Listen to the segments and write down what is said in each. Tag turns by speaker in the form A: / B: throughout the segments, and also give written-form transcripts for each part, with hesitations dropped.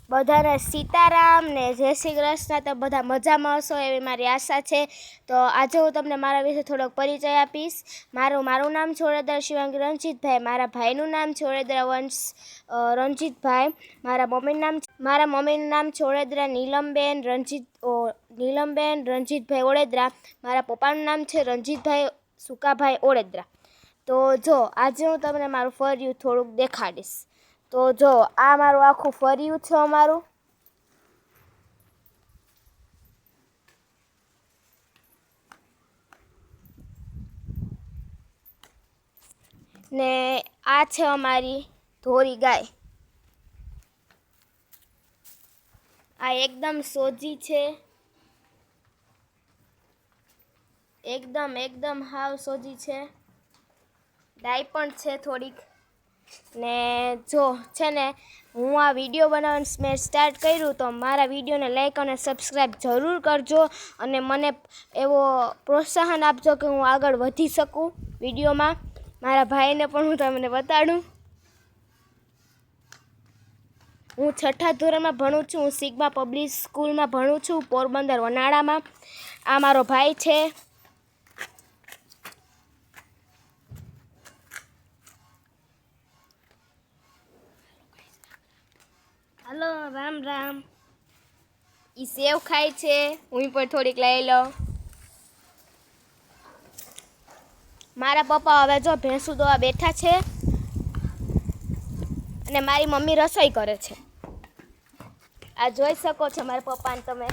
A: બધાને સીતારામ ને જય શ્રી કૃષ્ણ. તો બધા મજામાં હશો એવી મારી આશા છે. તો આજે હું તમને મારા વિશે થોડોક પરિચય આપીશ. મારું નામ છે ઓળેદરા શિવાંગી રણજીતભાઈ. મારા ભાઈનું નામ છે ઓળેદરા વંશ રણજીતભાઈ. મારા મમ્મીનું નામ છે ઓળેદરા નીલમબેન રણજીતભાઈ ઓળેદરા. મારા પપ્પાનું નામ છે રણજીતભાઈ સુકાભાઈ ઓળેદરા. તો જો આજે હું તમને મારું ફર્યું થોડુંક દેખાડીશ. તો જો આ મારું આખું ફર્યું છે અમારું. ને આ છે અમારી ધોરી ગાય. આ એકદમ સોજી છે, એકદમ હાવ સોજી છે. ડાય પણ છે થોડીક. ને જો છે ને હું આ વિડીયો બનાવવાનું મેં સ્ટાર્ટ કર્યું તો મારા વિડીયોને લાઈક અને સબસ્ક્રાઈબ જરૂર કરજો અને મને એવો પ્રોત્સાહન આપજો કે હું આગળ વધી શકું વિડીયોમાં. મારા ભાઈને પણ હું તમને બતાડું. હું 6ઠા ધોરણમાં ભણું છું. હું સિગ્મા પબ્લિક સ્કૂલમાં ભણું છું, પોરબંદર વનાળામાં. આ મારો ભાઈ છે. હલો, રામ રામ. ઈ સેવ ખાય છે, હું પણ થોડીક લઈ લઉં. મારા પપ્પા હવે જો ભેંસું દોવા બેઠા છે અને મારી મમ્મી રસોઈ કરે છે. આ જોઈ શકો છો મારા પપ્પાને તમે.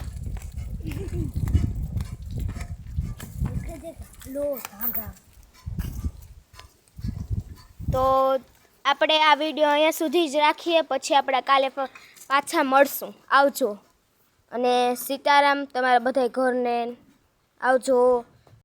A: તો આપણે આ વિડીયો અહીંયા સુધી જ રાખીએ, પછી આપણે કાલે પાછા મળશું. આવજો અને સીતારામ તમારા બધા ઘરને. આવજો.